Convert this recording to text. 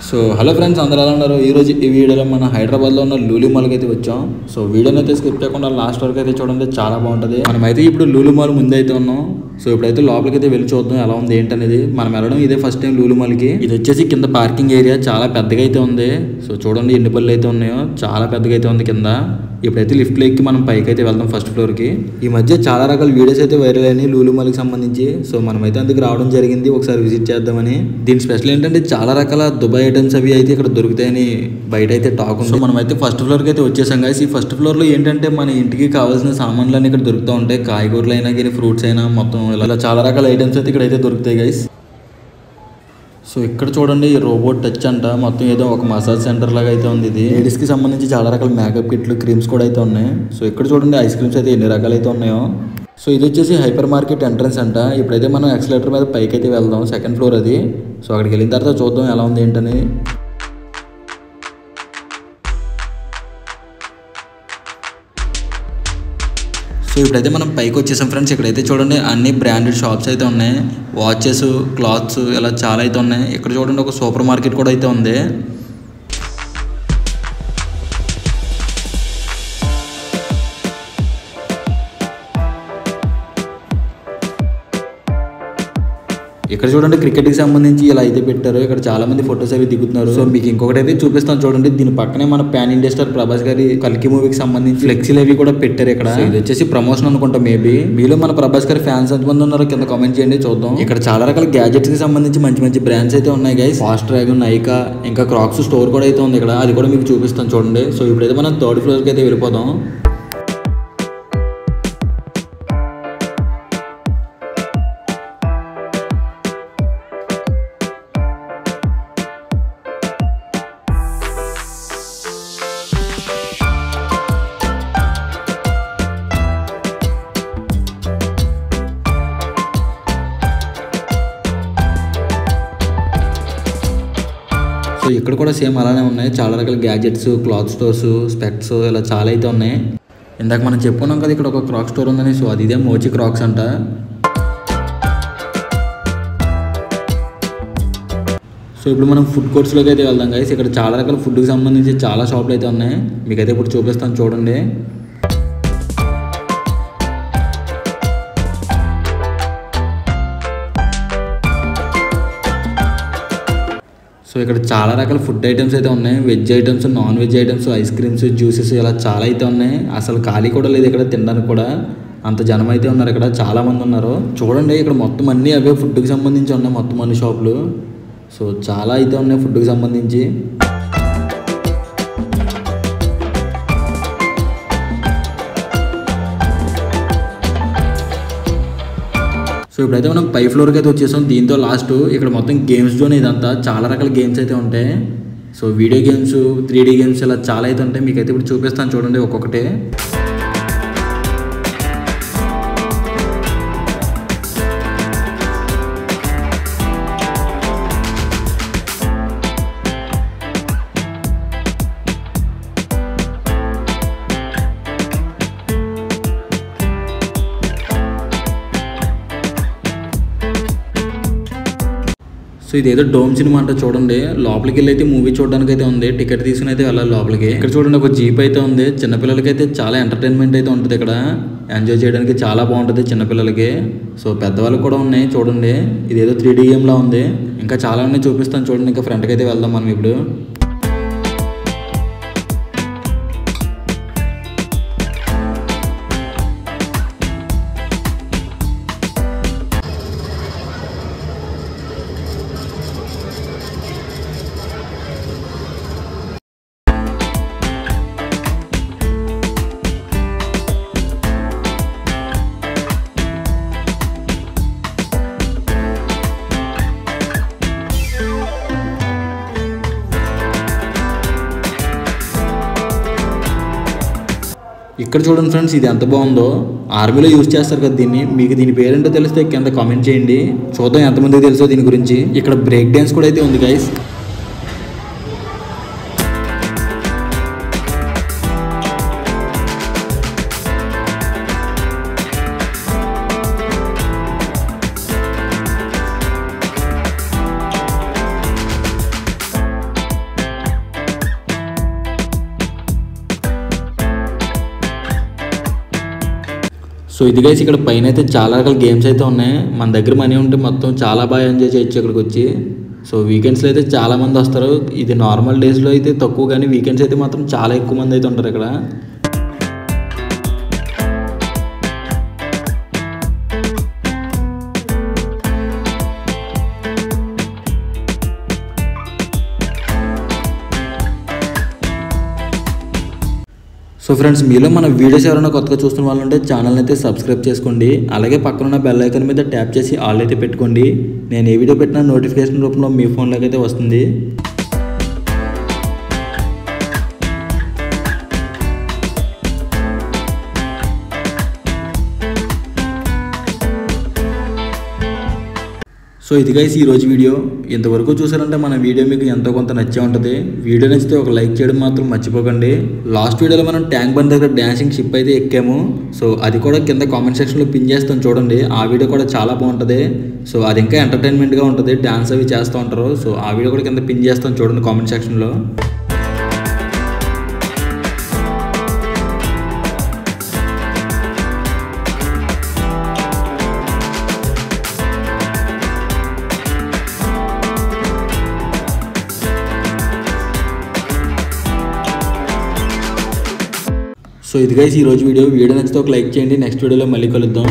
So hello friends, అందరూ ఎలా ఉన్నారు? ఈరోజు ఈ వీడియోలో మన హైదరాబాద్లో ఉన్న లూలు మాల్కి అయితే వచ్చాం. సో వీడియోని అయితే స్కిప్ చేయకుండా లాస్ట్ వరకు అయితే చూడండి, చాలా బాగుంటుంది. మనమైతే ఇప్పుడు లూలు మాల్ ముందు అయితే ఉన్నాం. సో ఇప్పుడైతే లోపలికి అయితే వెళ్ళి చూద్దాం ఎలా ఉంది ఏంటనేది. మనం వెళ్ళడం ఇదే ఫస్ట్ టైం లూలు మాల్కి. ఇది వచ్చేసి కింద పార్కింగ్ ఏరియా చాలా పెద్దగా అయితే ఉంది. సో చూడండి ఎన్ని బళ్ళు అయితే ఉన్నాయో, చాలా పెద్దగా అయితే ఉంది కింద. ఇప్పుడైతే లిఫ్ట్లో ఎక్కి మనం పైకి అయితే వెళ్దాం ఫస్ట్ ఫ్లోర్కి. ఈ మధ్య చాలా రకాల వీడియోస్ అయితే వైరల్ అయినాయి లూలు మాల్కి సంబంధించి. సో మనమైతే అందుకు రావడం జరిగింది, ఒకసారి విజిట్ చేద్దామని. దీని స్పెషల్ ఏంటంటే చాలా రకాల దుబాయ్ ఐటమ్స్ అవి అయితే ఇక్కడ దొరుకుతాయని బయట అయితే టాక్ ఉంది. సో మనమైతే ఫస్ట్ ఫ్లోర్కి అయితే వచ్చేసాం గాయ్స్. ఈ ఫస్ట్ ఫ్లోర్లో ఏంటంటే మన ఇంటికి కావాల్సిన సామాన్లు అన్ని ఇక్కడ దొరుకుతూ ఉంటాయి. కాయగూరలు అయినా కానీ, ఫ్రూట్స్ అయినా, మొత్తం ఇలా చాలా రకాల ఐటమ్స్ అయితే ఇక్కడ అయితే దొరుకుతాయి గైస్. సో ఇక్కడ చూడండి రోబోట్ టచ్ అంట, మొత్తం ఏదో ఒక మసాజ్ సెంటర్ లాగా అయితే ఉంది. ఇది లేడీస్కి సంబంధించి చాలా రకాల మేకప్ కిట్లు, క్రీమ్స్ కూడా అయితే ఉన్నాయి. సో ఇక్కడ చూడండి ఐస్ క్రీమ్స్ అయితే ఎన్ని రకాలు అయితే ఉన్నాయో. సో ఇది వచ్చేసి హైపర్ మార్కెట్ ఎంట్రన్స్ అంట. ఇప్పుడైతే మనం ఎక్సలేటర్ మీద పైకి అయితే వెళ్దాం, సెకండ్ ఫ్లోర్ అది. సో అక్కడికి వెళ్ళిన తర్వాత చూద్దాం ఎలా ఉంది ఏంటని. సో ఇప్పుడైతే మనం పైకి వచ్చేసాం ఫ్రెండ్స్. ఇక్కడైతే చూడండి అన్ని బ్రాండెడ్ షాప్స్ అయితే ఉన్నాయి. వాచెస్, క్లాత్స్ ఇలా చాలా అయితే ఉన్నాయి. ఇక్కడ చూడండి ఒక సూపర్ మార్కెట్ కూడా అయితే ఉంది. ఇక్కడ చూడండి క్రికెట్కి సంబంధించి ఇలా అయితే పెట్టారు. ఇక్కడ చాలా మంది ఫొటోస్ అవి దిగుతున్నారు. సో మీకు ఇంకొకటి అయితే చూపిస్తాను చూడండి. దీని పక్కనే మన పాన్ ఇండియా స్టార్ ప్రభాస్ గారి కల్కి మూవీకి సంబంధించి ఫ్లెక్సీలు అవి కూడా పెట్టారు ఇక్కడ. ఇది వచ్చేసి ప్రమోషన్ అనుకుంటా మేబీ. మీలో మన ప్రభాస్ గారి ఫ్యాన్స్ ఎంతమంది ఉన్నారో కింద కామెంట్ చేయండి, చూద్దాం. ఇక్కడ చాలా రకాల గ్యాజెట్స్ కి సంబంధించి మంచి మంచి బ్రాండ్స్ అయితే ఉన్నాయి గైస్. ఫాస్ట్ డ్రాగన్, నైకా, ఇంకా క్రాక్స్ స్టోర్ కూడా అయితే ఉంది ఇక్కడ. అది కూడా మీకు చూపిస్తాను చూడండి. సో ఇప్పుడైతే మనం థర్డ్ ఫ్లోర్కి అయితే వెళ్ళిపోదాం. సో ఇక్కడ కూడా సేమ్ అలానే ఉన్నాయి. చాలా రకాల గ్యాజెట్స్, క్లాత్ స్టోర్స్, స్పెక్ట్స్ ఇలా చాలా అయితే ఉన్నాయి. ఇందాక మనం చెప్పుకున్నాం కదా ఇక్కడ ఒక క్రాక్ స్టోర్ ఉందని. సో అది ఇదే మోచి క్రాక్స్ అంట. సో ఇప్పుడు మనం ఫుడ్ కోర్ట్స్లోకి అయితే వెళ్దాం గైస్. ఇక్కడ చాలా రకాల ఫుడ్కి సంబంధించి చాలా షాపులు అయితే ఉన్నాయి. మీకైతే ఇప్పుడు చూపిస్తాను చూడండి. సో ఇక్కడ చాలా రకాల ఫుడ్ ఐటమ్స్ అయితే ఉన్నాయి. Veg items, non veg items, ice creams, juices ఇలా చాలా అయితే ఉన్నాయి. అసలు ఖాళీ కూడా లేదు ఇక్కడ తినడానికి కూడా. అంత జనం అయితే ఉన్నారు ఇక్కడ, చాలా మంది ఉన్నారు. చూడండి ఇక్కడ మొత్తం అన్నీ అవే ఫుడ్కి సంబంధించి ఉన్నాయి, మొత్తం అన్ని షాపులు. సో చాలా అయితే ఉన్నాయి ఫుడ్కి సంబంధించి. సో ఇప్పుడైతే మనం పై ఫ్లోర్కి అయితే వచ్చేసాం. దీంతో లాస్ట్ ఇక్కడ మొత్తం గేమ్స్ జోన్ ఇదంతా. చాలా రకాల గేమ్స్ అయితే ఉంటాయి. So video games, 3D games ఇలా చాలా అయితే ఉంటాయి. మీకైతే ఇప్పుడు చూపిస్తాను చూడండి ఒక్కొక్కటి. సో ఇదేదో డోమ్ సినిమా అంటే చూడండి. లోపలికి వెళ్ళి అయితే మూవీ చూడడానికి అయితే ఉంది. టికెట్ తీసుకుని అయితే వెళ్ళాలి లోపలికి. ఇక్కడ చూడండి ఒక జీప్ అయితే ఉంది. చిన్నపిల్లలకి అయితే చాలా ఎంటర్టైన్మెంట్ అయితే ఉంటుంది ఇక్కడ. ఎంజాయ్ చేయడానికి చాలా బాగుంటుంది చిన్నపిల్లలకి. సో పెద్దవాళ్ళకి కూడా ఉన్నాయి చూడండి. ఇదేదో 3D గేమ్ లా ఉంది. ఇంకా చాలా ఉన్నాయి, చూపిస్తాను చూడండి. ఇంకా ఫ్రంట్కి అయితే వెళ్దాం మనం ఇప్పుడు. ఇక్కడ చూడండి ఫ్రెండ్స్, ఇది ఎంత బాగుందో. ఆర్మీలో యూజ్ చేస్తారు కదా దీన్ని. మీకు దీని పేరేంటో తెలిస్తే కింద కామెంట్ చేయండి, చూద్దాం ఎంతమందికి తెలుసో దీని గురించి. ఇక్కడ బ్రేక్ డ్యాన్స్ కూడా అయితే ఉంది గైస్. సో ఇది గైస్ ఇక్కడ పైన అయితే చాలా రకాల గేమ్స్ అయితే ఉన్నాయి. మన దగ్గర మనీ ఉంటే మొత్తం చాలా బాగా ఎంజాయ్ చేయొచ్చు ఇక్కడికి వచ్చి. సో వీకెండ్స్లో అయితే చాలా మంది వస్తారు. ఇది నార్మల్ డేస్లో అయితే తక్కువ, కానీ వీకెండ్స్ అయితే మాత్రం చాలా ఎక్కువ మంది అయితే ఉంటారు ఇక్కడ. సో ఫ్రెండ్స్, మీలో మన వీడియోస్ ఎవరైనా కొత్తగా చూస్తున్న వాళ్ళు ఉంటే ఛానల్ని అయితే సబ్స్క్రైబ్ చేసుకోండి. అలాగే పక్కన ఉన్న బెల్ ఐకాన్ మీద ట్యాప్ చేసి ఆల్ అయితే పెట్టుకోండి. నేను ఏ వీడియో పెట్టినా నోటిఫికేషన్ రూపంలో మీ ఫోన్లోకి అయితే వస్తుంది. సో ఇది గైస్ ఈరోజు వీడియో. ఇంతవరకు చూసారంటే మన వీడియో మీకు ఎంతో కొంత నచ్చే ఉంటుంది. వీడియో నచ్చితే ఒక లైక్ చేయడం మాత్రం మర్చిపోకండి. లాస్ట్ వీడియోలో మనం ట్యాంక్ బండ్ దగ్గర డ్యాన్సింగ్ షిప్ అయితే ఎక్కాము. సో అది కూడా కింద కామెంట్ సెక్షన్లో పిన్ చేస్తాం చూడండి. ఆ వీడియో కూడా చాలా బాగుంటుంది. సో అది ఇంకా ఎంటర్టైన్మెంట్గా ఉంటుంది. డ్యాన్స్ అవి చేస్తూ ఉంటారు. సో ఆ వీడియో కూడా కింద పిన్ చేస్తాం చూడండి కామెంట్ సెక్షన్లో. సో ఇది గైస్ ఈరోజు వీడియో నచ్చితే ఒక లైక్ చేయండి. నెక్స్ట్ వీడియోలో మళ్ళీ కలుద్దాం.